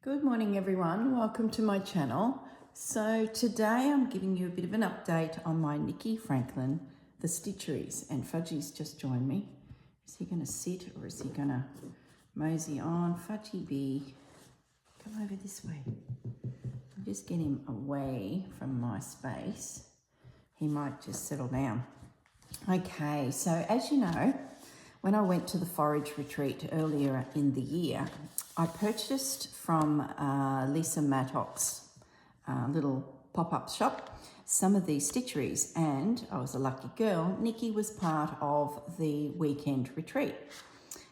Good morning everyone, welcome to my channel. So today I'm giving you a bit of an update on my Nikki Franklin, the Stitcheries, and Fudgy's just joined me. Is he going to sit or is he going to mosey on? Fudgy B, come over this way. I'll just get him away from my space. He might just settle down. Okay, so as you know, when I went to the forage retreat earlier in the year, I purchased from Lisa Mattock's little pop-up shop some of these stitcheries, and I was a lucky girl. Nikki was part of the weekend retreat.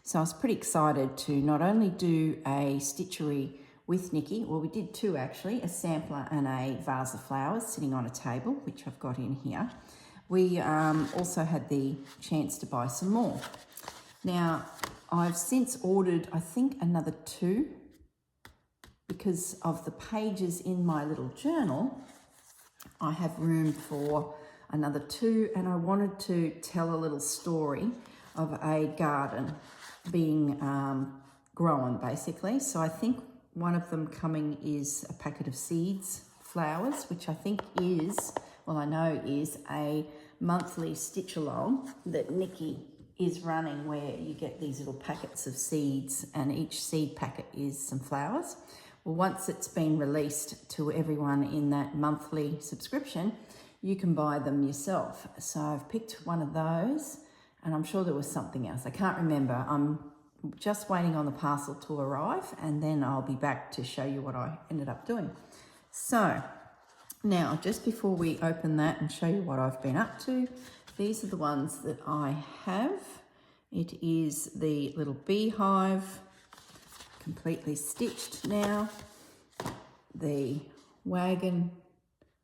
So I was pretty excited to not only do a stitchery with Nikki, well we did two actually, a sampler and a vase of flowers sitting on a table, which I've got in here. We also had the chance to buy some more. Now, I've since ordered, I think, another two because of the pages in my little journal. I have room for another two, and I wanted to tell a little story of a garden being grown, basically. So I think one of them coming is a packet of seeds, flowers, which I think is, well, I know is a monthly stitch along that Nikki is running, where you get these little packets of seeds and each seed packet is some flowers. Well, once it's been released to everyone in that monthly subscription, you can buy them yourself. So I've picked one of those, and I'm sure there was something else. I can't remember. I'm just waiting on the parcel to arrive, and then I'll be back to show you what I ended up doing. So now, just before we open that and show you what I've been up to, these are the ones that I have. It is the little beehive, completely stitched now. The wagon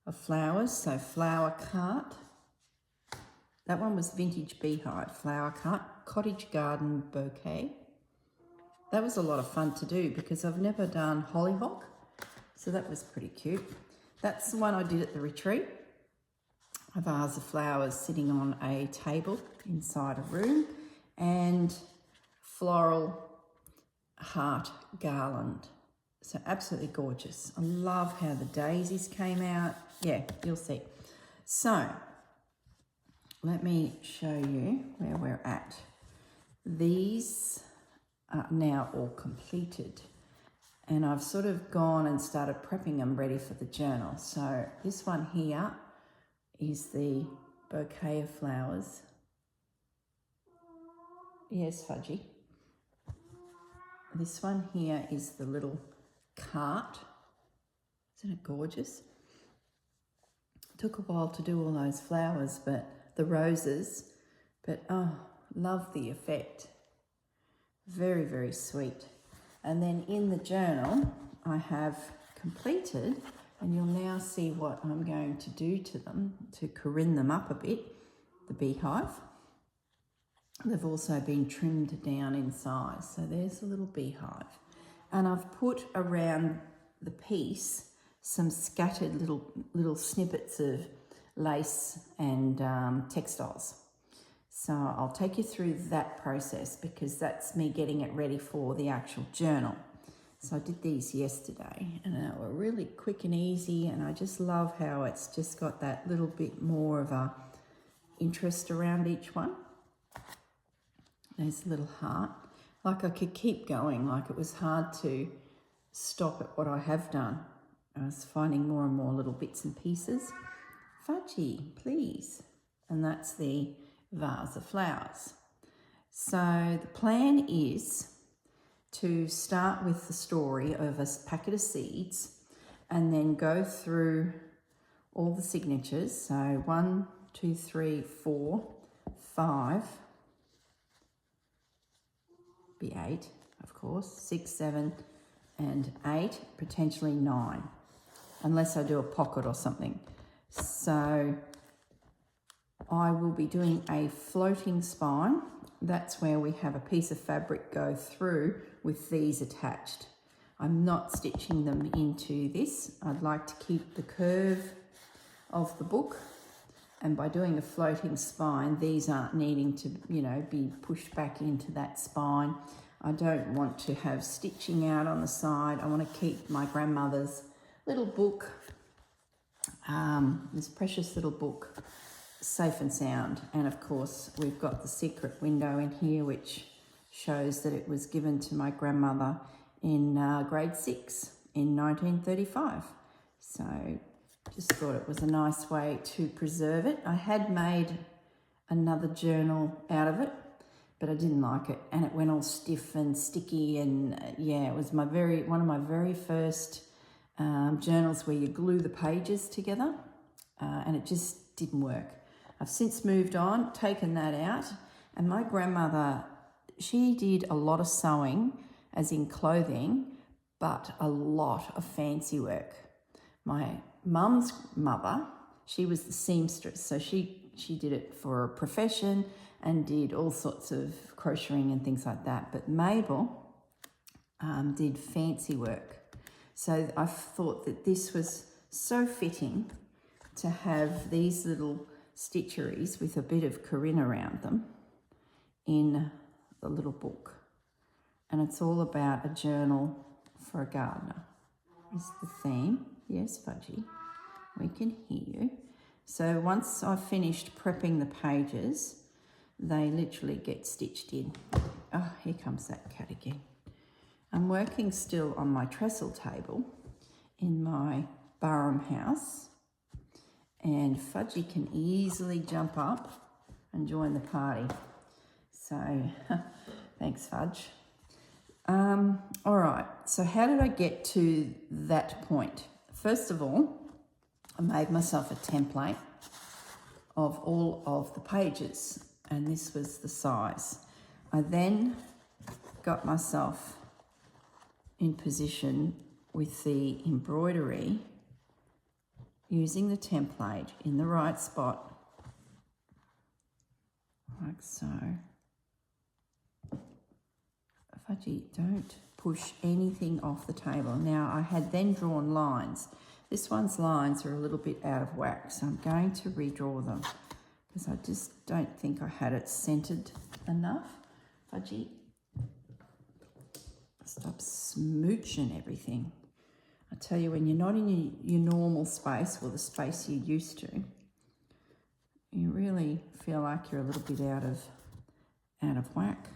of flowers, so flower cart. That one was vintage beehive, flower cart, cottage garden bouquet. That was a lot of fun to do because I've never done hollyhock, so that was pretty cute. That's the one I did at the retreat. A vase of flowers sitting on a table inside a room, and floral heart garland. So absolutely gorgeous. I love how the daisies came out. Yeah, you'll see. So let me show you where we're at. These are now all completed, and I've sort of gone and started prepping them ready for the journal. So this one here is the bouquet of flowers. Yes, Fudgy. This one here is the little cart. Isn't it gorgeous? It took a while to do all those flowers, but the roses, but oh, love the effect. Very, very sweet. And then in the journal, I have completed, and you'll now see what I'm going to do to them to Corrine them up a bit, the beehive. They've also been trimmed down in size. So there's a little beehive. And I've put around the piece some scattered little snippets of lace and textiles. So I'll take you through that process because that's me getting it ready for the actual journal. So I did these yesterday, and they were really quick and easy, and I just love how it's just got that little bit more of a interest around each one. There's a little heart. Like I could keep going, like it was hard to stop at what I have done. I was finding more and more little bits and pieces. Fudgy, please. And that's the vase of flowers. So the plan is to start with the story of a packet of seeds and then go through all the signatures. So 1, 2, 3, 4, 5, be 8, of course, 6, 7, and 8, potentially 9, unless I do a pocket or something. So I will be doing a floating spine. That's where we have a piece of fabric go through with these attached. I'm not stitching them into this. I'd like to keep the curve of the book, and by doing a floating spine, these aren't needing to, be pushed back into that spine. I don't want to have stitching out on the side. I want to keep my grandmother's little book, this precious little book, safe and sound. And of course, we've got the secret window in here, which shows that it was given to my grandmother in grade 6 in 1935. So just thought it was a nice way to preserve it. I had made another journal out of it, but I didn't like it, and it went all stiff and sticky, and yeah, it was one of my very first journals where you glue the pages together, and it just didn't work. I've since moved on, taken that out, and my grandmother, she did a lot of sewing, as in clothing, but a lot of fancy work. My mum's mother, she was the seamstress, so she did it for a profession and did all sorts of crocheting and things like that. But Mabel did fancy work. So I thought that this was so fitting to have these little stitcheries with a bit of Corrine around them in the little book. And it's all about a journal for a gardener is the theme. Yes, Fudgy, we can hear you. So once I've finished prepping the pages, they literally get stitched in. Oh, here comes that cat again. I'm working still on my trestle table in my Barham house, and Fudgy can easily jump up and join the party. So thanks, Fudge. All right, so how did I get to that point? First of all, I made myself a template of all of the pages, and this was the size. I then got myself in position with the embroidery using the template in the right spot, like so. Fudgy, don't push anything off the table. Now, I had then drawn lines. This one's lines are a little bit out of whack, so I'm going to redraw them because I just don't think I had it centered enough. Fudgy, stop smooching everything. I tell you, when you're not in your normal space, or the space you're used to, you really feel like you're a little bit out of whack.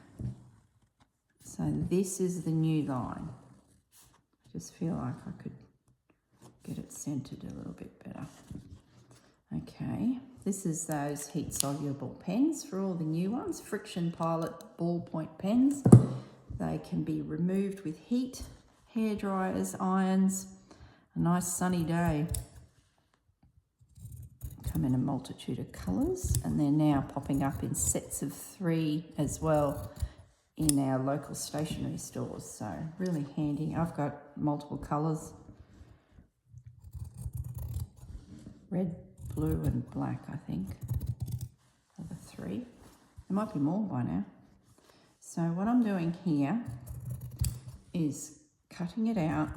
So this is the new line. I just feel like I could get it centered a little bit better. Okay, this is those heat soluble pens for all the new ones, Friction Pilot ballpoint pens. They can be removed with heat, hair dryers, irons. A nice sunny day. Come in a multitude of colours, and they're now popping up in sets of 3 as well in our local stationery stores, so really handy. I've got multiple colours, red, blue and black, I think, are the 3. There might be more by now. So what I'm doing here is cutting it out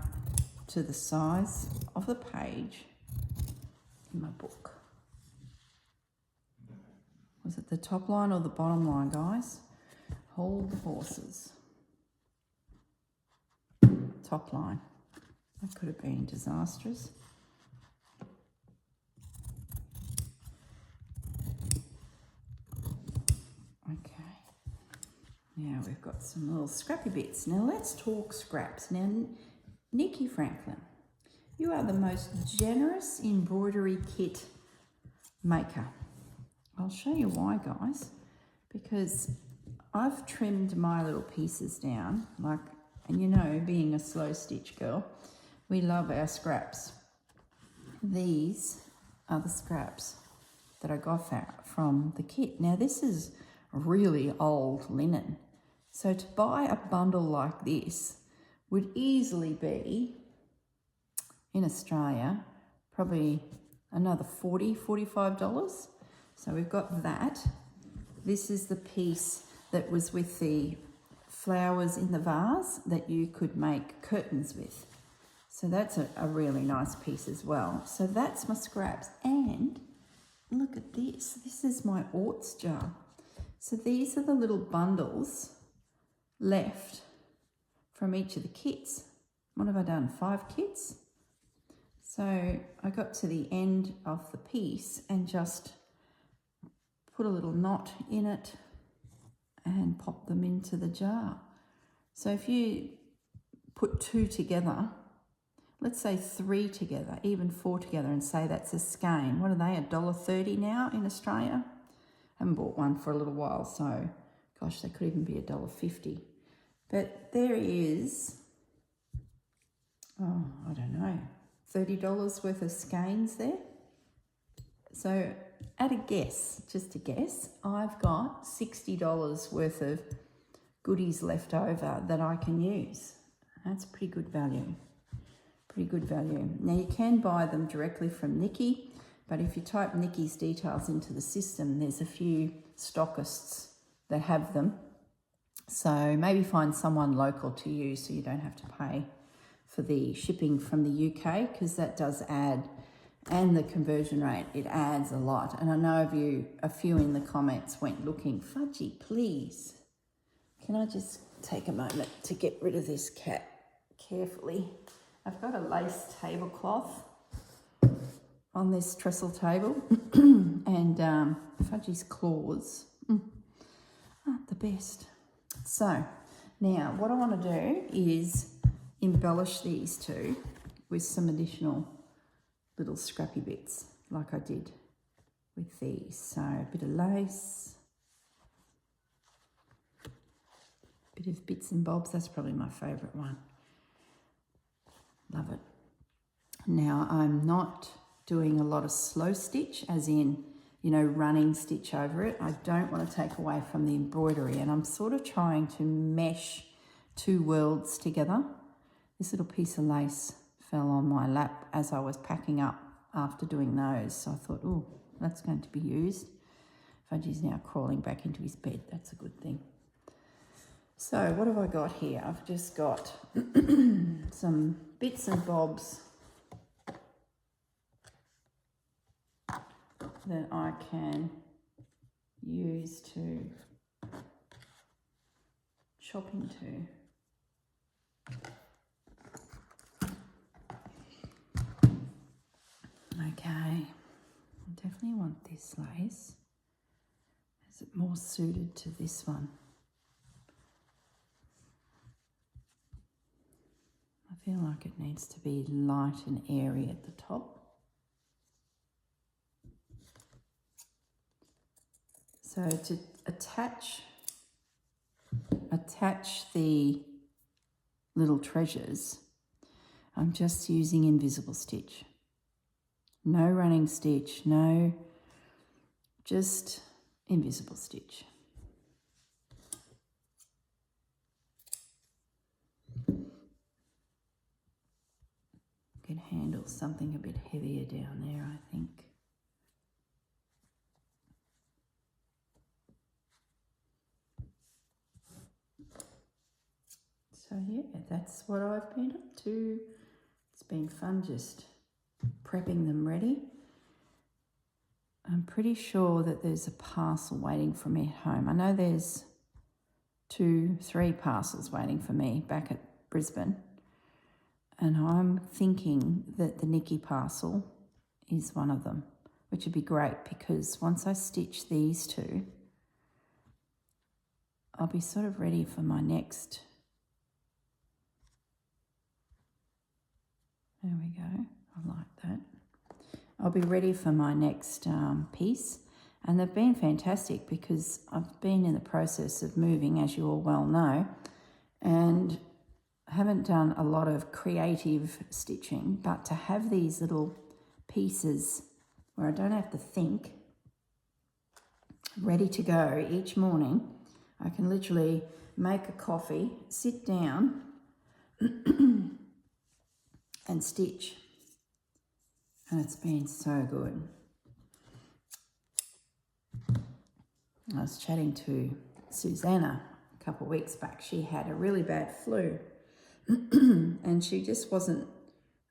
to the size of the page in my book. Was it the top line or the bottom line, guys? Hold the horses. Top line. That could have been disastrous. Okay. Now we've got some little scrappy bits. Now let's talk scraps. Now, Nikki Franklin, you are the most generous embroidery kit maker. I'll show you why, guys, because I've trimmed my little pieces down, and you know, being a slow stitch girl, we love our scraps. These are the scraps that I got from the kit. Now this is really old linen. So to buy a bundle like this would easily be, in Australia, probably another $40, $45. So we've got that. This is the piece that was with the flowers in the vase that you could make curtains with. So that's a really nice piece as well. So that's my scraps. And look at this. This is my orts jar. So these are the little bundles left from each of the kits. What have I done? 5 kits? So I got to the end of the piece and just put a little knot in it and pop them into the jar. So if you put 2 together, let's say 3 together, even 4 together, and say that's a skein. What are they, $1.30 now in Australia? I haven't bought one for a little while, so gosh, they could even be $1.50. But there is, oh, I don't know, $30 worth of skeins there. So at a guess, just a guess, I've got $60 worth of goodies left over that I can use. That's pretty good value. Pretty good value. Now you can buy them directly from Nikki, but if you type Nikki's details into the system, there's a few stockists that have them. So maybe find someone local to you so you don't have to pay for the shipping from the UK, because that does add, and the conversion rate, it adds a lot. And I know a few in the comments went looking, Fudgy, please. Can I just take a moment to get rid of this cat carefully? I've got a lace tablecloth on this trestle table and Fudgy's claws aren't the best. So now what I want to do is embellish these two with some additional little scrappy bits like I did with these. So a bit of lace, bit of bits and bobs. That's probably my favourite one. Love it. Now I'm not doing a lot of slow stitch, as in, you know, running stitch over it. I don't want to take away from the embroidery, and I'm sort of trying to mesh 2 worlds together. This little piece of lace fell on my lap as I was packing up after doing those. So I thought, oh, that's going to be used. Fudgy's now crawling back into his bed. That's a good thing. So what have I got here? I've just got some bits and bobs that I can use to chop into. Okay, I definitely want this lace. Is it more suited to this one? I feel like it needs to be light and airy at the top. So to attach the little treasures, I'm just using invisible stitch. No running stitch, no, just invisible stitch. Could handle something a bit heavier down there, I think. So yeah, that's what I've been up to. It's been fun just prepping them ready. I'm pretty sure that there's a parcel waiting for me at home. I know there's 2, 3 parcels waiting for me back at Brisbane. And I'm thinking that the Nikki parcel is one of them, which would be great because once I stitch these 2, I'll be sort of ready for my next. There we go. I like that. I'll be ready for my next piece. And they've been fantastic because I've been in the process of moving, as you all well know, and haven't done a lot of creative stitching, but to have these little pieces where I don't have to think, ready to go each morning, I can literally make a coffee, sit down and stitch. And it's been so good. I was chatting to Susanna a couple of weeks back. She had a really bad flu and she just wasn't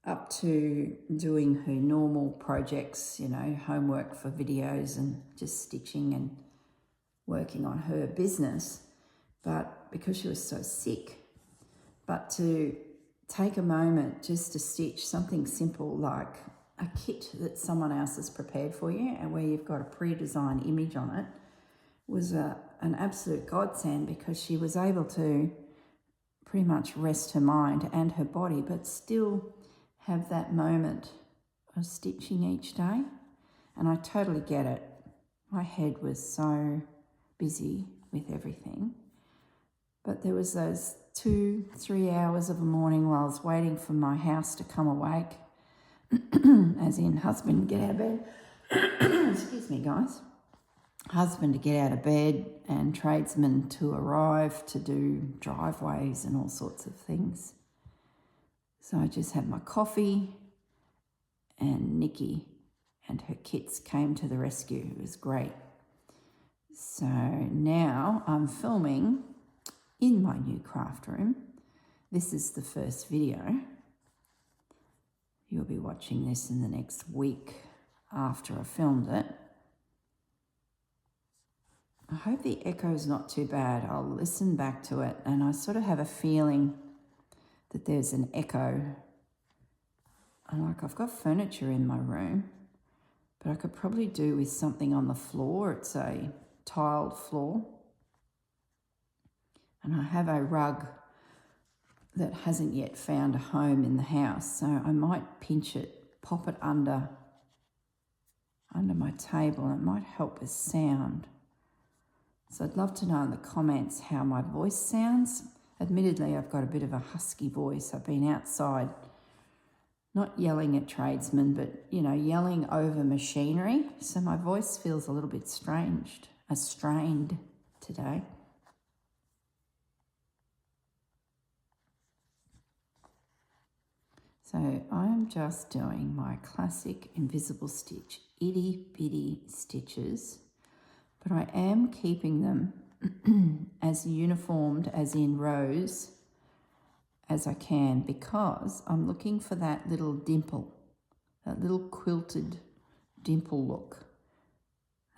up to doing her normal projects, you know, homework for videos and just stitching and working on her business. But because she was so sick. But to take a moment just to stitch something simple like a kit that someone else has prepared for you and where you've got a pre-designed image on it was an absolute godsend, because she was able to pretty much rest her mind and her body, but still have that moment of stitching each day. And I totally get it. My head was so busy with everything. But there was those 2-3 hours of a morning while I was waiting for my house to come awake, as in husband get out of bed. Excuse me, guys. Husband to get out of bed and tradesmen to arrive to do driveways and all sorts of things. So I just had my coffee, and Nikki and her kits came to the rescue. It was great. So now I'm filming in my new craft room. This is the first video. You'll be watching this in the next week after I filmed it. I hope the echo's not too bad. I'll listen back to it, and I sort of have a feeling that there's an echo. And like, I've got furniture in my room, but I could probably do with something on the floor. It's a tiled floor. And I have a rug that hasn't yet found a home in the house, so I might pinch it, pop it under my table, and it might help with sound. So I'd love to know in the comments how my voice sounds. Admittedly, I've got a bit of a husky voice. I've been outside, not yelling at tradesmen, but, you know, yelling over machinery. So my voice feels a little bit strained today. So I'm just doing my classic invisible stitch, itty bitty stitches, but I am keeping them as uniformed, as in rows, as I can, because I'm looking for that little dimple, that little quilted dimple look.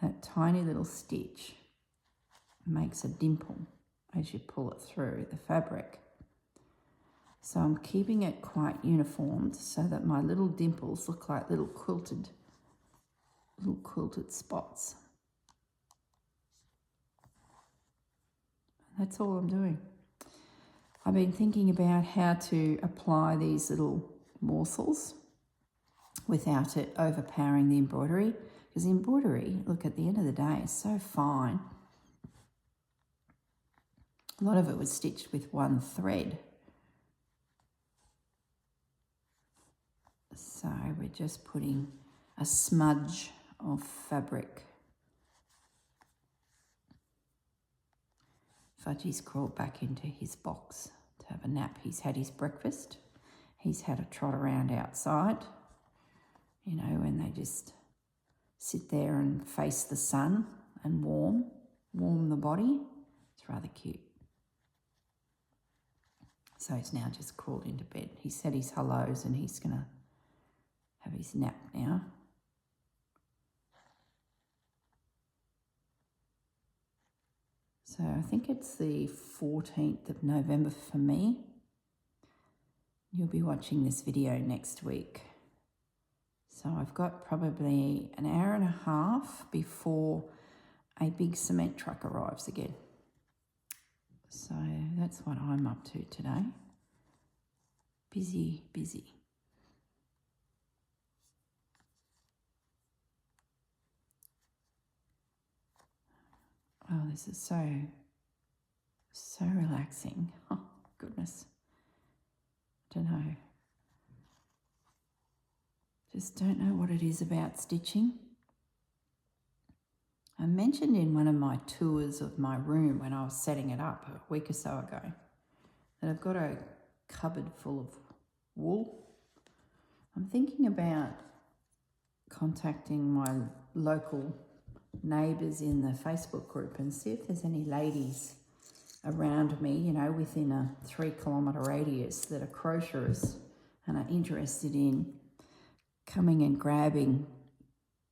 That tiny little stitch makes a dimple as you pull it through the fabric. So I'm keeping it quite uniformed so that my little dimples look like little quilted spots. That's all I'm doing. I've been thinking about how to apply these little morsels without it overpowering the embroidery, because the embroidery, look, at the end of the day, is so fine. A lot of it was stitched with one thread. So we're just putting a smudge of fabric. Fudgy's crawled back into his box to have a nap. He's had his breakfast. He's had a trot around outside, you know, when they just sit there and face the sun and warm the body. It's rather cute. So he's now just crawled into bed. He said his hellos and he's going to have his nap now. So I think it's the 14th of November for me. You'll be watching this video next week. So I've got probably an hour and a half before a big cement truck arrives again. So that's what I'm up to today. Busy, busy. Oh, this is so relaxing. Oh, goodness. I don't know. Just don't know what it is about stitching. I mentioned in one of my tours of my room when I was setting it up a week or so ago that I've got a cupboard full of wool. I'm thinking about contacting my local neighbours in the Facebook group and see if there's any ladies around me, you know, within a 3-kilometre radius that are crocheters and are interested in coming and grabbing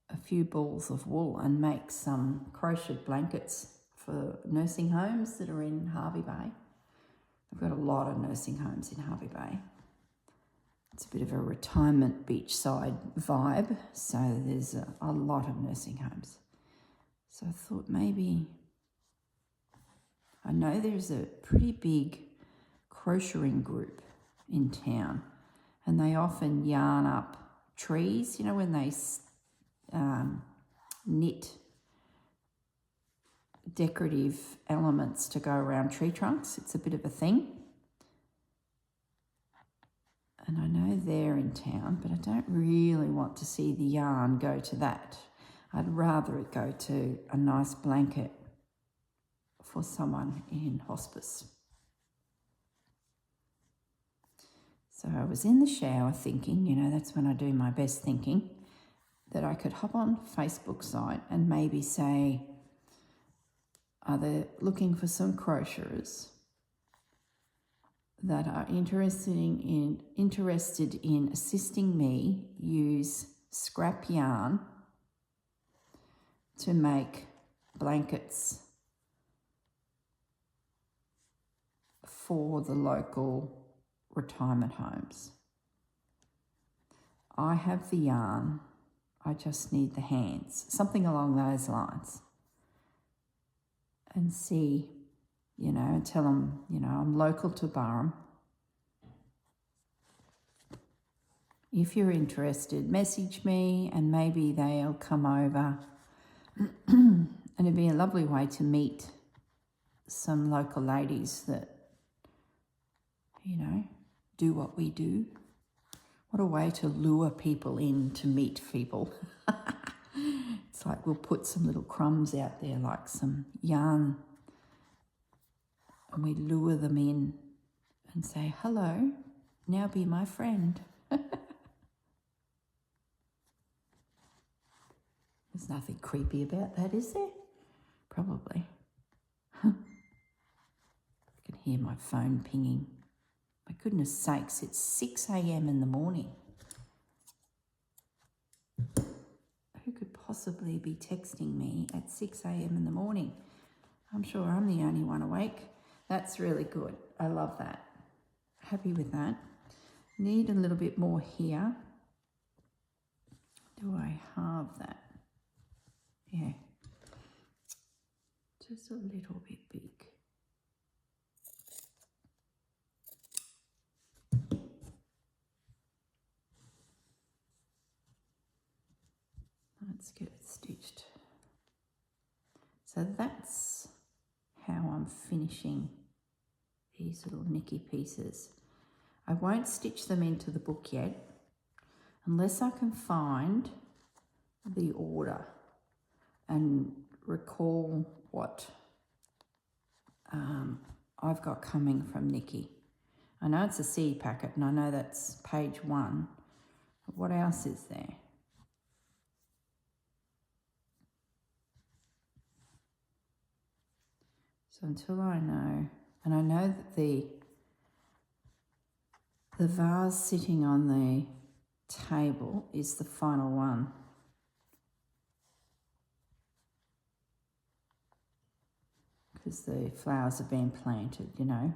a few balls of wool and make some crocheted blankets for nursing homes that are in Hervey Bay. I've got a lot of nursing homes in Hervey Bay. It's a bit of a retirement beachside vibe, so there's a lot of nursing homes. So I thought maybe, I know there's a pretty big crocheting group in town, and they often yarn up trees, you know, when they knit decorative elements to go around tree trunks. It's a bit of a thing. And I know they're in town, but I don't really want to see the yarn go to that. I'd rather it go to a nice blanket for someone in hospice. So I was in the shower thinking, you know, that's when I do my best thinking, that I could hop on Facebook site and maybe say, are they looking for some crocheters that are interested in assisting me use scrap yarn to make blankets for the local retirement homes. I have the yarn, I just need the hands, something along those lines. And see, you know, and tell them, you know, I'm local to Burrum. If you're interested, message me and maybe they'll come over. And it'd be a lovely way to meet some local ladies that, you know, do what we do. What a way to lure people in to meet people. It's like we'll put some little crumbs out there, like some yarn, and we lure them in and say, hello, now be my friend. There's nothing creepy about that, is there? Probably. I can hear my phone pinging. My goodness sakes, it's 6 a.m. in the morning. Who could possibly be texting me at 6 a.m. in the morning? I'm sure I'm the only one awake. That's really good. I love that. Happy with that. Need a little bit more here. Do I have that? Yeah. Just a little bit big. Let's get it stitched. So that's how I'm finishing these little Nikki pieces. I won't stitch them into the book yet unless I can find the order and recall what I've got coming from Nikki. I know it's a seed packet and I know that's page 1. But what else is there? So until I know, and I know that the vase sitting on the table is the final one. Because the flowers have been planted, you know.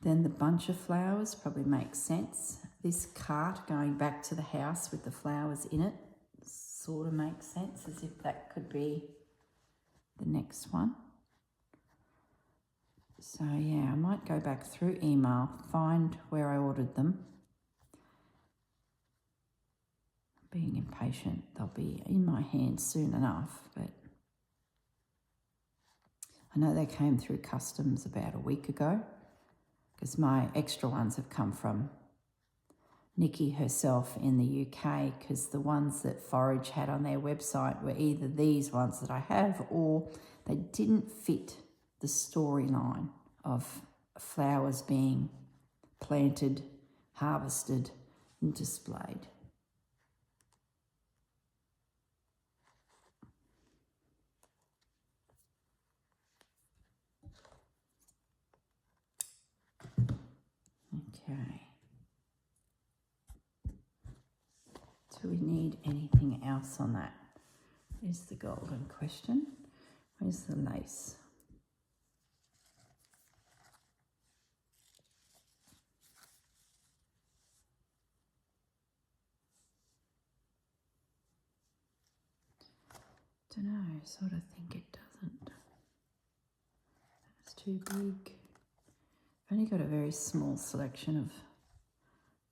Then the bunch of flowers probably makes sense. This cart going back to the house with the flowers in it sort of makes sense, as if that could be the next one. So yeah, I might go back through email, find where I ordered them. Being impatient, they'll be in my hands soon enough, but I know they came through customs about a week ago because my extra ones have come from Nikki herself in the UK, because the ones that Forage had on their website were either these ones that I have or they didn't fit the storyline of flowers being planted, harvested and displayed. Okay. Do we need anything else on that? is the golden question. Where's the lace? Don't know, sort of think it doesn't. It's too big. I've only got a very small selection of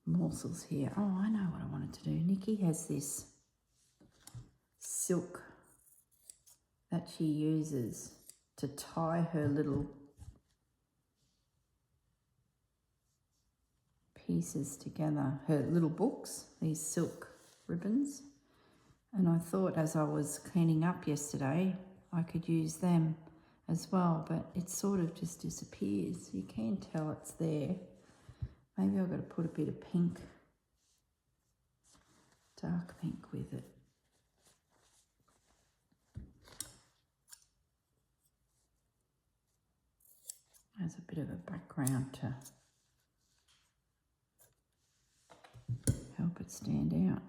morsels here. Oh, I know what I wanted to do. Nikki has this silk that she uses to tie her little pieces together, her little books, these silk ribbons. And I thought as I was cleaning up yesterday, I could use them as well, but it sort of just disappears. You can tell it's there. Maybe I've got to put a bit of pink, dark pink with it. As a bit of a background to help it stand out.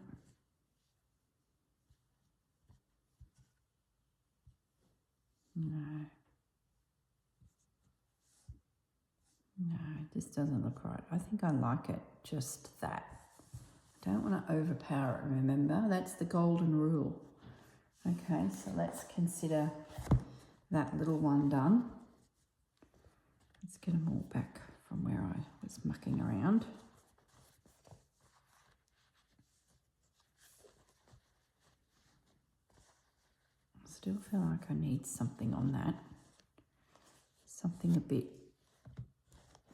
No, this doesn't look right. I think I like it just that. I don't want to overpower it, remember? That's the golden rule. Okay, so let's consider that little one done. Let's get them all back from where I was mucking around. I still feel like I need something on that. Something a bit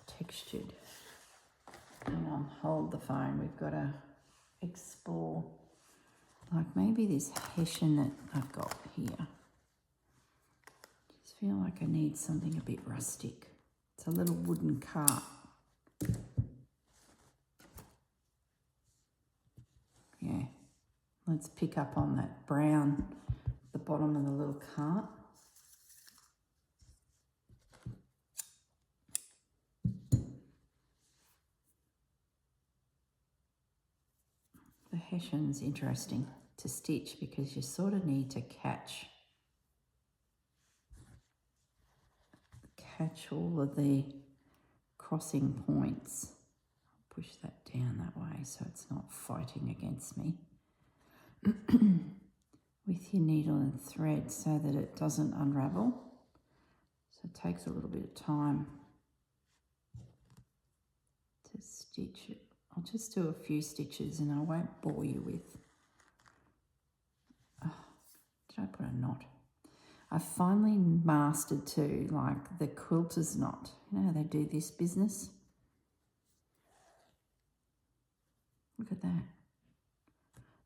textured. Hang on, hold the phone. We've got to explore. Like maybe this hessian that I've got here. Just feel like I need something a bit rustic. It's a little wooden cart. Yeah, let's pick up on that brown at the bottom of the little cart. The hessian's interesting to stitch because you sort of need to catch all of the crossing points. I'll push that down that way so it's not fighting against me. With your needle and thread so that it doesn't unravel. So it takes a little bit of time to stitch it. I'll just do a few stitches and I won't bore you with. Oh, did I put a knot? I finally mastered too, like the quilter's knot. You know how they do this business? Look at that.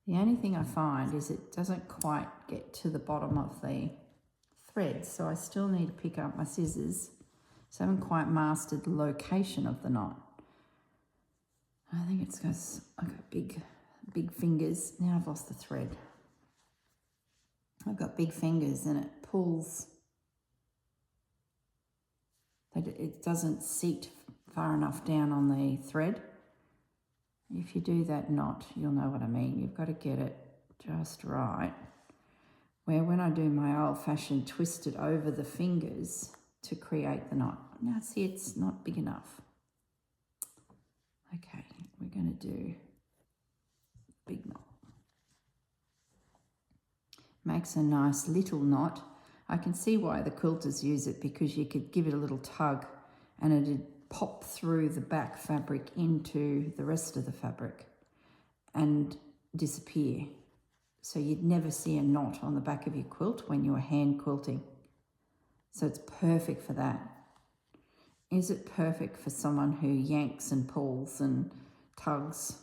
The only thing I find is it doesn't quite get to the bottom of the thread, so I still need to pick up my scissors. So I haven't quite mastered the location of the knot. I think it's because I've got big fingers. Now I've lost the thread. I've got big fingers and it pulls. It doesn't seat far enough down on the thread. If you do that knot, you'll know what I mean. You've got to get it just right. Where when I do my old-fashioned twist it over the fingers to create the knot. Now see, it's not big enough. Okay, we're going to do big knot. Makes a nice little knot. I can see why the quilters use it because you could give it a little tug and it'd pop through the back fabric into the rest of the fabric and disappear. So you'd never see a knot on the back of your quilt when you were hand quilting. So it's perfect for that. Is it perfect for someone who yanks and pulls and tugs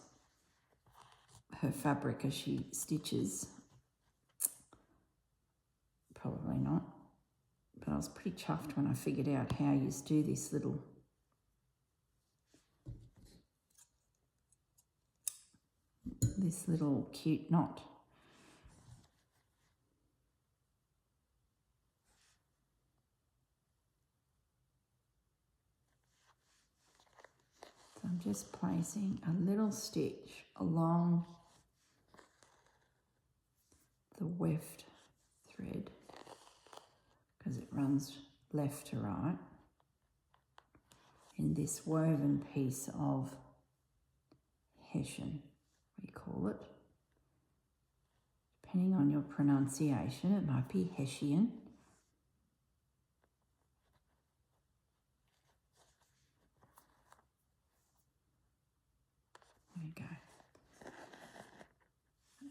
her fabric as she stitches? Probably not. But I was pretty chuffed when I figured out how you do this little cute knot. So I'm just placing a little stitch along the weft thread because it runs left to right in this woven piece of Hessian, we call it. Depending on your pronunciation, it might be Hessian. There you go.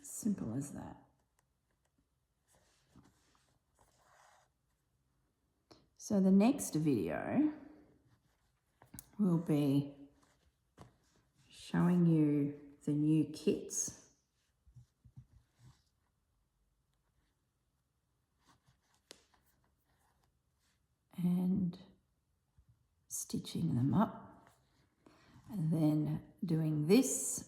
As simple as that. So the next video will be showing you the new kits. And stitching them up. And then doing this.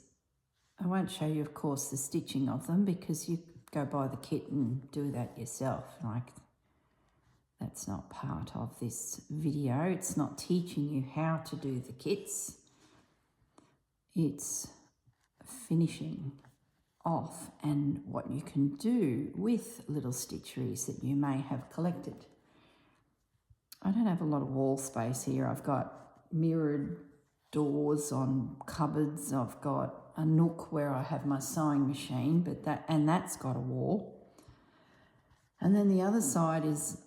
I won't show you, of course, the stitching of them because you go buy the kit and do that yourself. Like, that's not part of this video. It's not teaching you how to do the kits. It's finishing off and what you can do with little stitcheries that you may have collected. I don't have a lot of wall space here. I've got mirrored doors on cupboards. I've got a nook where I have my sewing machine, but that's got a wall. And then the other side is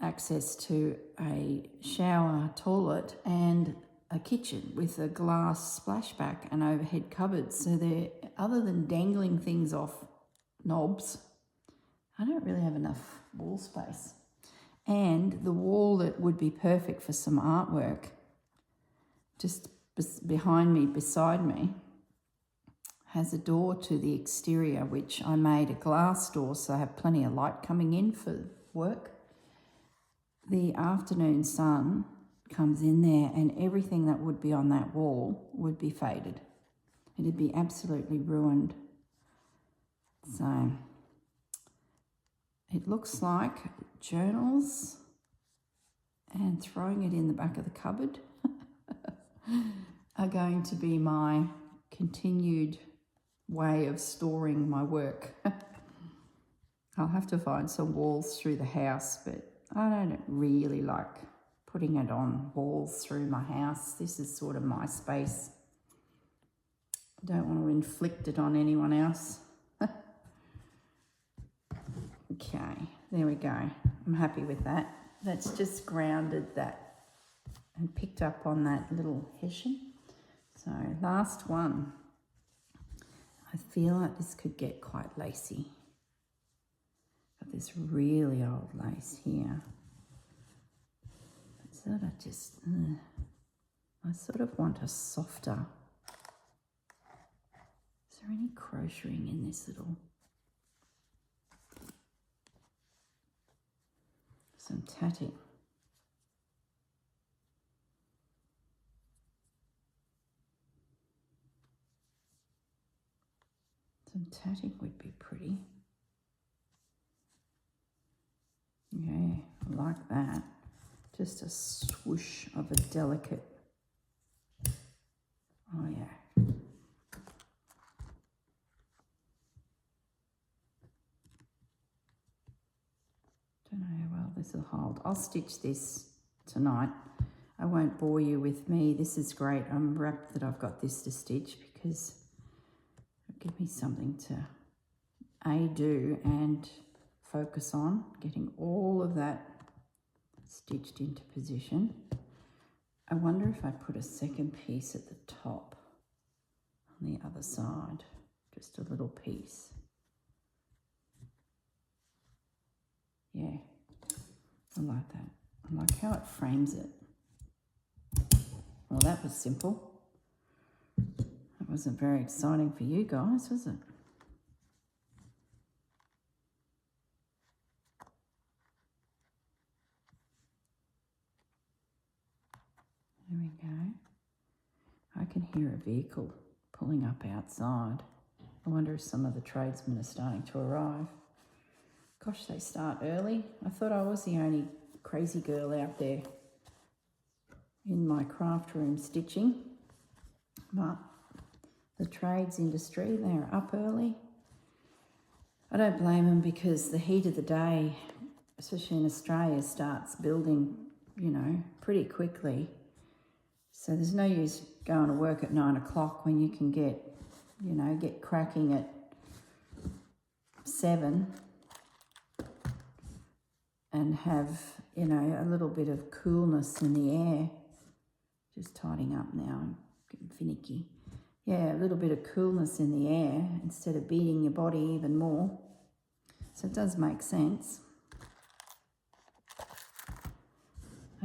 access to a shower, toilet, and a kitchen with a glass splashback and overhead cupboards. So they're, other than dangling things off knobs, I don't really have enough wall space. And the wall that would be perfect for some artwork, just behind me, beside me, has a door to the exterior, which I made a glass door so I have plenty of light coming in for work. The afternoon sun comes in there and everything that would be on that wall would be faded. It'd be absolutely ruined. So it looks like journals and throwing it in the back of the cupboard are going to be my continued way of storing my work. I'll have to find some walls through the house, but I don't really like putting it on walls through my house. This is sort of my space. I don't want to inflict it on anyone else. Okay, there we go. I'm happy with that. That's just grounded that and picked up on that little Hessian. So last one. I feel like this could get quite lacy. Got this really old lace here. But sort of just, I sort of want a softer. Is there any crocheting in this little? Some tatting. Some tatting would be pretty. Yeah, I like that. Just a swoosh of a delicate. Oh yeah. Don't know how well this will hold. I'll stitch this tonight. I won't bore you with me. This is great. I'm wrapped that I've got this to stitch because it'll give me something to do and focus on getting all of that stitched into position. I wonder if I put a second piece at the top on the other side, just a little piece. Yeah, I like that. I like how it frames it. Well, that was simple. That wasn't very exciting for you guys, was it? There we go. I can hear a vehicle pulling up outside. I wonder if some of the tradesmen are starting to arrive. Gosh, they start early. I thought I was the only crazy girl out there in my craft room stitching. But the trades industry, they're up early. I don't blame them because the heat of the day, especially in Australia, starts building, you know, pretty quickly. So there's no use going to work at 9 o'clock when you can get cracking at 7 and have, you know, a little bit of coolness in the air. Just tidying up now, I'm getting finicky. Yeah, a little bit of coolness in the air instead of beating your body even more. So it does make sense.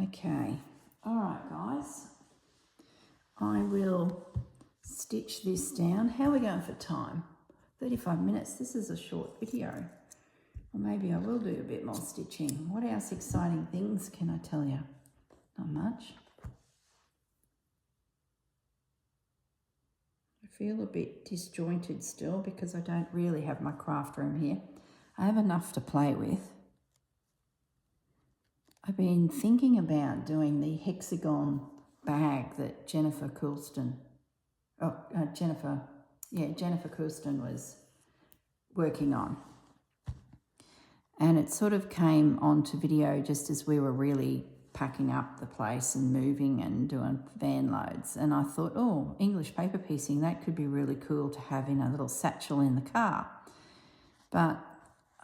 Okay, all right guys. I will stitch this down. How are we going for time? 35 minutes. This is a short video. Or maybe I will do a bit more stitching. What else exciting things can I tell you? Not much. I feel a bit disjointed still because I don't really have my craft room here. I have enough to play with. I've been thinking about doing the hexagon bag that Jennifer Coulston was working on. And it sort of came onto video just as we were really packing up the place and moving and doing van loads. And I thought, oh, English paper piecing, that could be really cool to have in a little satchel in the car. But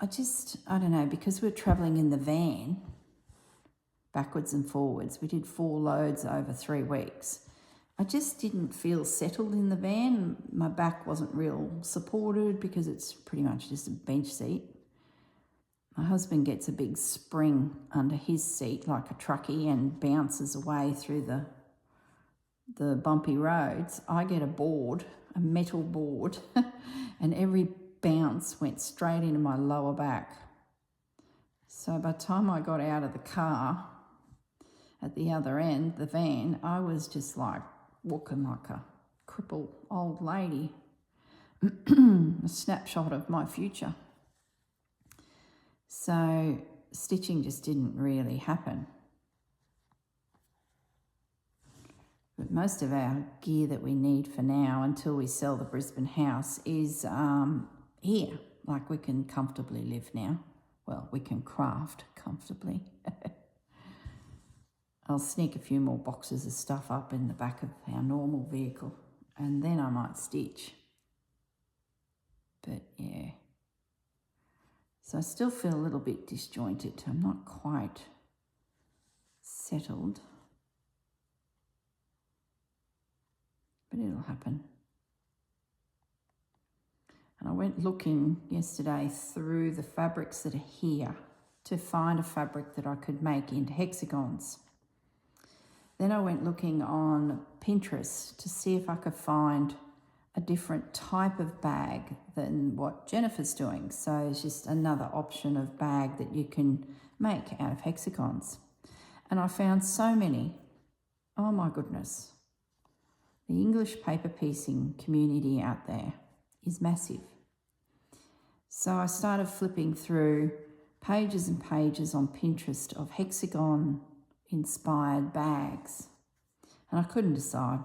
I don't know, because we're travelling in the van, backwards and forwards, we did 4 loads over 3 weeks. I just didn't feel settled in the van. My back wasn't real supported because it's pretty much just a bench seat. My husband gets a big spring under his seat like a truckie and bounces away through the bumpy roads. I get a board, a metal board, and every bounce went straight into my lower back. So by the time I got out of the car at the other end, the van, I was just like walking like a crippled old lady. A snapshot of my future. So stitching just didn't really happen. But most of our gear that we need for now until we sell the Brisbane house is here. Like we can comfortably live now. Well, we can craft comfortably. I'll sneak a few more boxes of stuff up in the back of our normal vehicle and then I might stitch. But yeah. So I still feel a little bit disjointed. I'm not quite settled. But it'll happen. And I went looking yesterday through the fabrics that are here to find a fabric that I could make into hexagons. Then I went looking on Pinterest to see if I could find a different type of bag than what Jennifer's doing. So it's just another option of bag that you can make out of hexagons. And I found so many. Oh my goodness. The English paper piecing community out there is massive. So I started flipping through pages and pages on Pinterest of hexagon inspired bags. And I couldn't decide.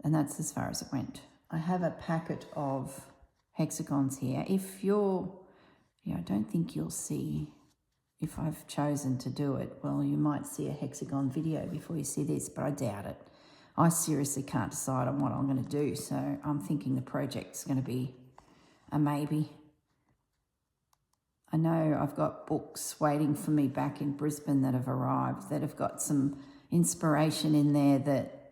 And that's as far as it went. I have a packet of hexagons here. If you're, I don't think you'll see, if I've chosen to do it, well, you might see a hexagon video before you see this, but I doubt it. I seriously can't decide on what I'm going to do, so I'm thinking the project's going to be a maybe. I know I've got books waiting for me back in Brisbane that have arrived that have got some inspiration in there that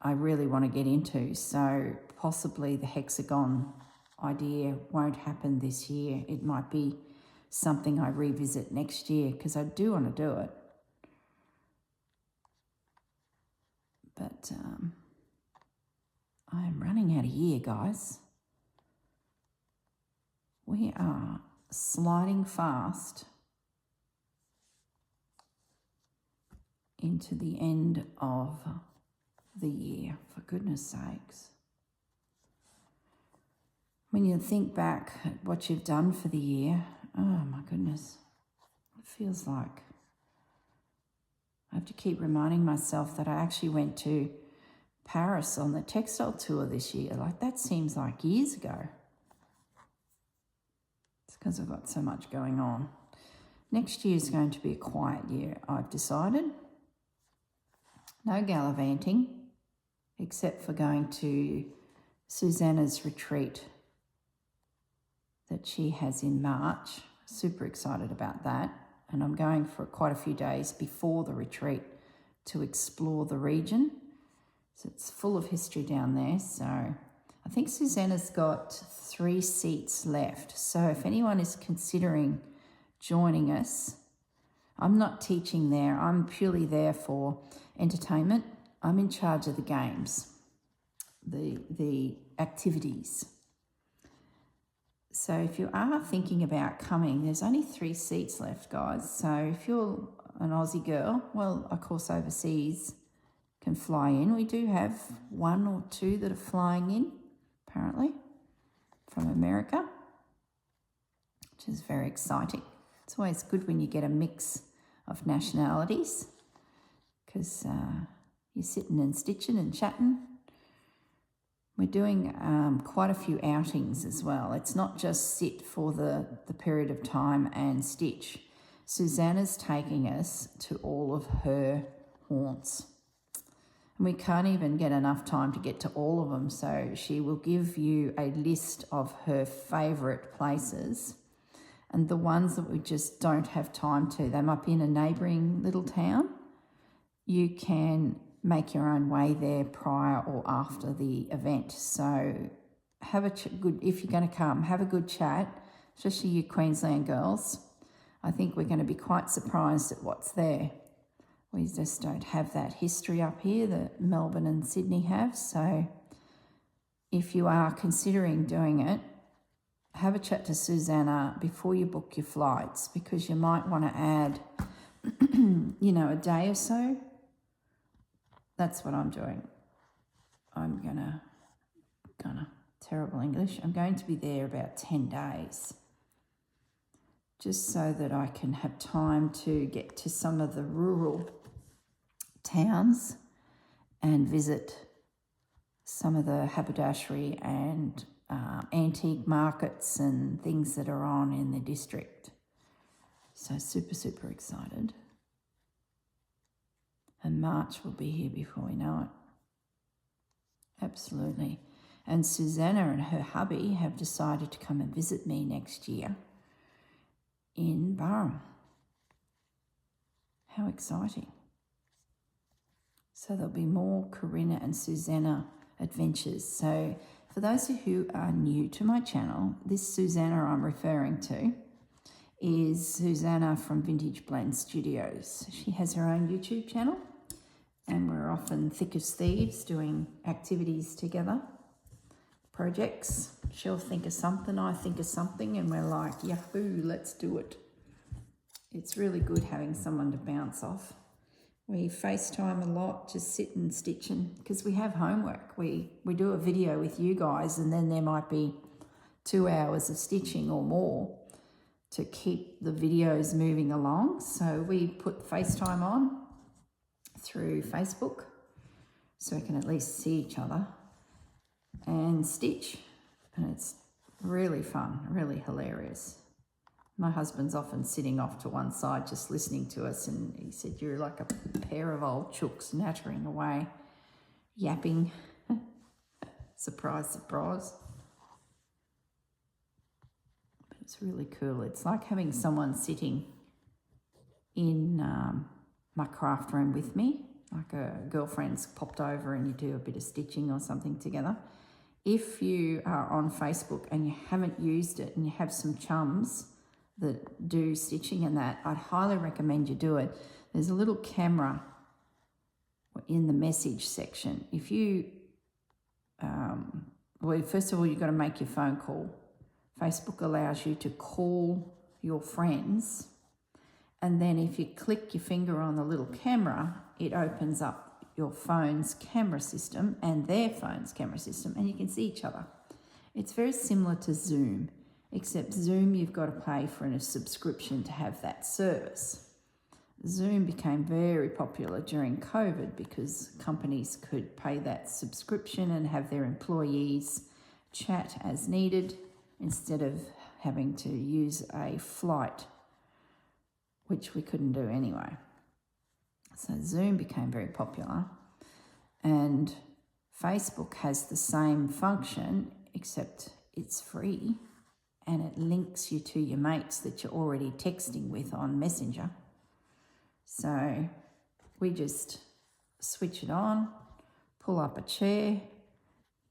I really want to get into, so possibly the hexagon idea won't happen this year. It might be something I revisit next year because I do want to do it. But I am running out of year, guys. We are sliding fast into the end of the year, for goodness sakes. When you think back at what you've done for the year, oh my goodness, it feels like I have to keep reminding myself that I actually went to Paris on the textile tour this year. Like, that seems like years ago. because I've got so much going on. Next year is going to be a quiet year, I've decided. No gallivanting, except for going to Susanna's retreat that she has in March. Super excited about that. And I'm going for quite a few days before the retreat to explore the region. So it's full of history down there. So I think Susanna's got 3 seats left. So if anyone is considering joining us, I'm not teaching there. I'm purely there for entertainment. I'm in charge of the games, the activities. So if you are thinking about coming, there's only 3 seats left, guys. So if you're an Aussie girl, well, of course, overseas can fly in. We do have 1 or 2 that are flying in, apparently, from America, which is very exciting. It's always good when you get a mix of nationalities because you're sitting and stitching and chatting. We're doing quite a few outings as well. It's not just sit for the period of time and stitch. Susanna's taking us to all of her haunts. And we can't even get enough time to get to all of them, so she will give you a list of her favourite places. And the ones that we just don't have time to, they might be in a neighbouring little town. You can make your own way there prior or after the event. So have a good, if you're going to come, have a good chat, especially you Queensland girls. I think we're going to be quite surprised at what's there. We just don't have that history up here that Melbourne and Sydney have. So if you are considering doing it, have a chat to Susanna before you book your flights, because you might want to add, a day or so. That's what I'm doing. I'm gonna terrible English. I'm going to be there about 10 days, just so that I can have time to get to some of the rural towns and visit some of the haberdashery and antique markets and things that are on in the district. So super, super excited. And March will be here before we know it. Absolutely. And Susanna and her hubby have decided to come and visit me next year in Burrum. How exciting. So there'll be more Corrine and Susanna adventures. So for those who are new to my channel, this Susanna I'm referring to is Susanna from Vintage Blend Studios. She has her own YouTube channel, and we're often thick as thieves doing activities together, projects. She'll think of something, I think of something, and we're like, yahoo, let's do it. It's really good having someone to bounce off. We FaceTime a lot, just sit and stitching, because we have homework. We do a video with you guys, and then there might be 2 hours of stitching or more to keep the videos moving along. So we put FaceTime on through Facebook so we can at least see each other and stitch. And it's really fun, really hilarious. My husband's often sitting off to one side just listening to us, and he said, you're like a pair of old chooks nattering away, yapping. Surprise, surprise. But it's really cool. It's like having someone sitting in my craft room with me, like a girlfriend's popped over and you do a bit of stitching or something together. If you are on Facebook and you haven't used it and you have some chums that do stitching and that, I'd highly recommend you do it. There's a little camera in the message section. If you, well, first of all, you've got to make your phone call. Facebook allows you to call your friends, and then if you click your finger on the little camera, it opens up your phone's camera system and their phone's camera system, and you can see each other. It's very similar to Zoom, except Zoom you've got to pay for a subscription to have that service. Zoom became very popular during COVID because companies could pay that subscription and have their employees chat as needed instead of having to use a flight, which we couldn't do anyway. So Zoom became very popular, and Facebook has the same function, except it's free, and it links you to your mates that you're already texting with on Messenger. So we just switch it on, pull up a chair,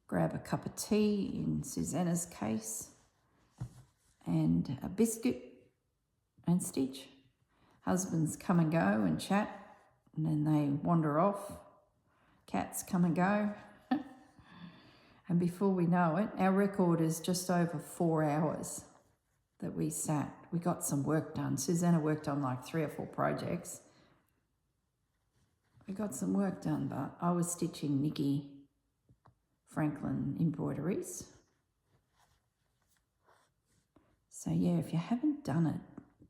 grab a cup of tea in Susanna's case, and a biscuit, and Stitch. Husbands come and go and chat, and then they wander off. Cats come and go. And before we know it, our record is just over 4 hours that we sat. We got some work done. Susanna worked on like 3 or 4 projects. We got some work done, but I was stitching Nikki Franklin embroideries. So yeah, if you haven't done it,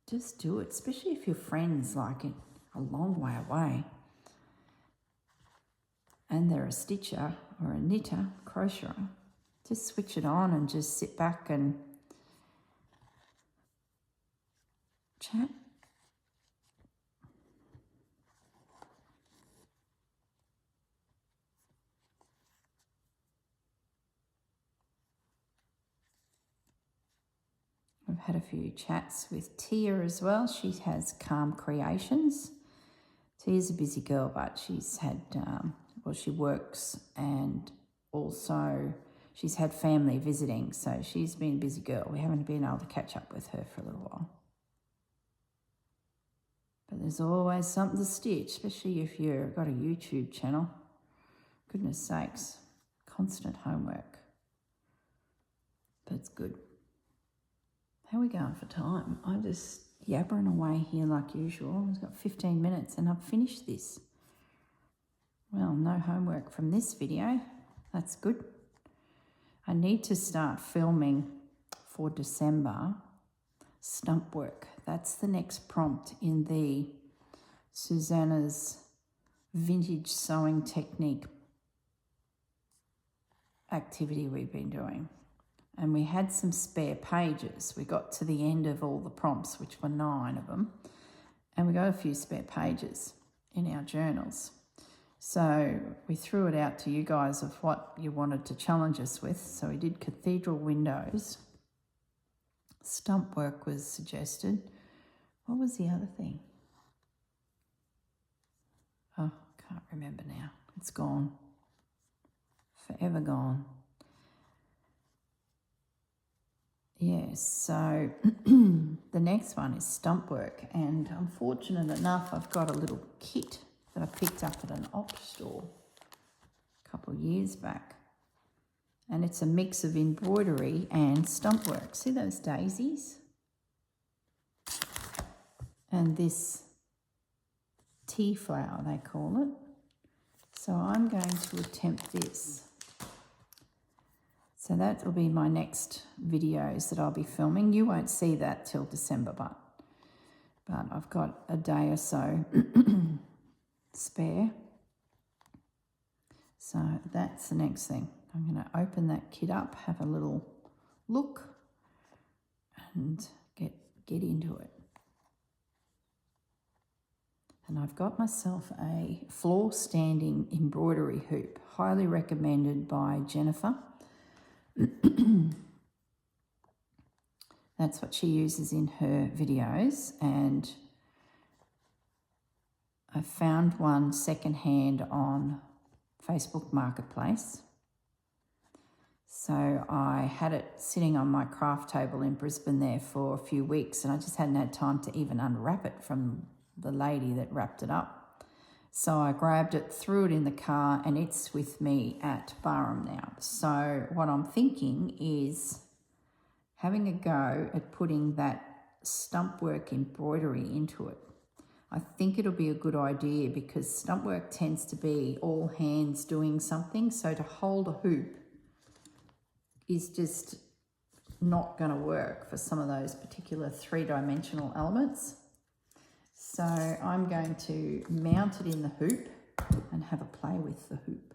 just do it, especially if your friends like it a long way away and they're a stitcher or a knitter, crocheter. Just switch it on and just sit back and chat. I've had a few chats with Tia as well. She has Calm Creations. Tia's a busy girl, but she's had, she works, and also she's had family visiting, so she's been a busy girl. We haven't been able to catch up with her for a little while. But there's always something to stitch, especially if you've got a YouTube channel. Goodness sakes, constant homework. But it's good. How are we going for time? I'm just yabbering away here like usual. I've got 15 minutes and I've finished this. Well, no homework from this video. That's good. I need to start filming for December stump work. That's the next prompt in the Susanna's vintage sewing technique activity we've been doing. And we had some spare pages. We got to the end of all the prompts, which were 9 of them, and we got a few spare pages in our journals. So we threw it out to you guys of what you wanted to challenge us with. So we did cathedral windows. Stump work was suggested. What was the other thing? Oh, can't remember now. It's gone. Forever gone. Yes, so the next one is stump work, and I'm fortunate enough I've got a little kit that I picked up at an op store a couple of years back, and it's a mix of embroidery and stump work. See those daisies? And this tea flower, they call it. So I'm going to attempt this. So that will be my next videos that I'll be filming. You won't see that till December, but I've got a day or so spare. So that's the next thing. I'm going to open that kit up, have a little look, and get into it. And I've got myself a floor standing embroidery hoop, highly recommended by Jennifer. That's what she uses in her videos, and I found one secondhand on Facebook Marketplace. So I had it sitting on my craft table in Brisbane there for a few weeks, and I just hadn't had time to even unwrap it from the lady that wrapped it up. So I grabbed it, threw it in the car, and it's with me at Barham now. So what I'm thinking is having a go at putting that stump work embroidery into it. I think it'll be a good idea because stump work tends to be all hands doing something. So to hold a hoop is just not going to work for some of those particular 3-dimensional elements. So I'm going to mount it in the hoop and have a play with the hoop.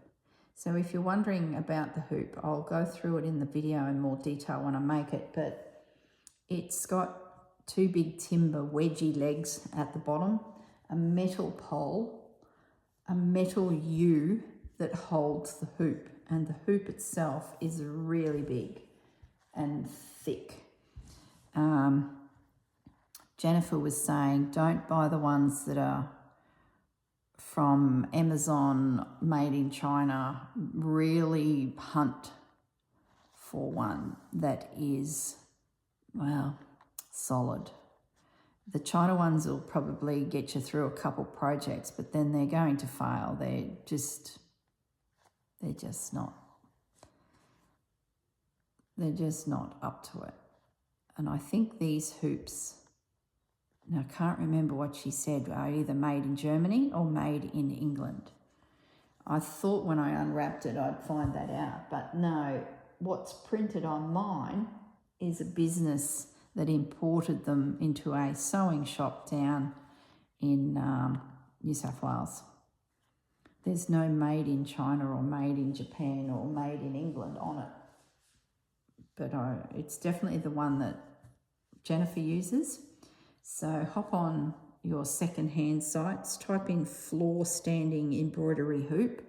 So if you're wondering about the hoop, I'll go through it in the video in more detail when I make it, but It's got two big timber wedgie legs at the bottom, a metal pole, a metal U that holds the hoop, and the hoop itself is really big and thick. Jennifer was saying don't buy the ones that are from Amazon, made in China. Really hunt for one that is, well, solid. The China ones will probably get you through a couple projects, but then they're going to fail. They're just not up to it. And I think these hoops, now I can't remember what she said, are either made in Germany or made in England. I thought when I unwrapped it I'd find that out, but no, what's printed on mine is a business that imported them into a sewing shop down in New South Wales. There's no made in China or made in Japan or made in England on it. But it's definitely the one that Jennifer uses. So hop on your second-hand sites, type in floor standing embroidery hoop.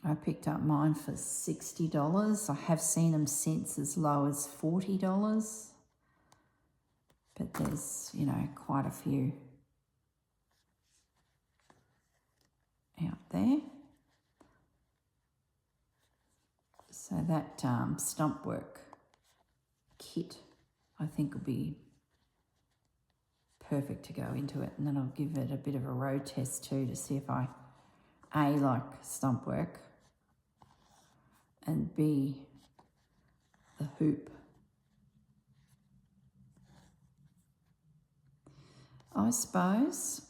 I picked up mine for $60. I have seen them since as low as $40. But there's, you know, quite a few out there. So that stump work kit, I think, will be perfect to go into it. And then I'll give it a bit of a road test too to see if I A, like stump work, and B, the hoop. I suppose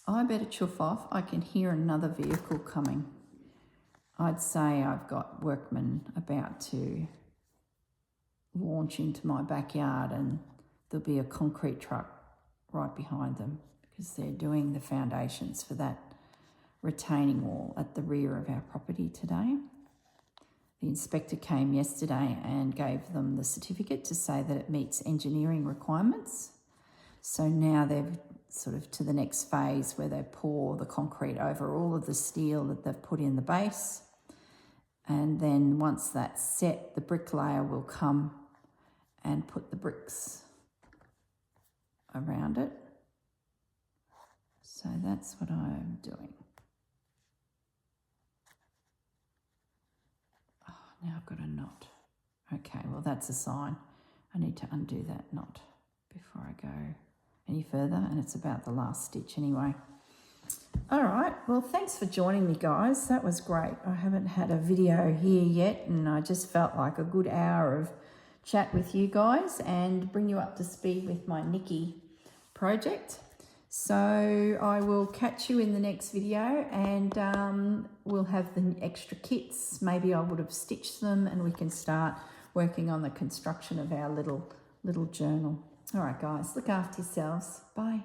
I better chuff off. I can hear another vehicle coming. I'd say I've got workmen about to launch into my backyard, and there'll be a concrete truck right behind them because they're doing the foundations for that retaining wall at the rear of our property today. The inspector came yesterday and gave them the certificate to say that it meets engineering requirements. So now they're sort of to the next phase where they pour the concrete over all of the steel that they've put in the base. And then once that's set, the bricklayer will come and put the bricks around it. So that's what I'm doing. Oh, now I've got a knot. Okay, well that's a sign. I need to undo that knot before I go any further, and it's about the last stitch anyway. All right, well, thanks for joining me, guys. That was great. I haven't had a video here yet, and I just felt like a good hour of chat with you guys and bring you up to speed with my Nikki project. So I will catch you in the next video, and we'll have the extra kits. Maybe I would have stitched them, and we can start working on the construction of our little journal. All right, guys, look after yourselves. Bye.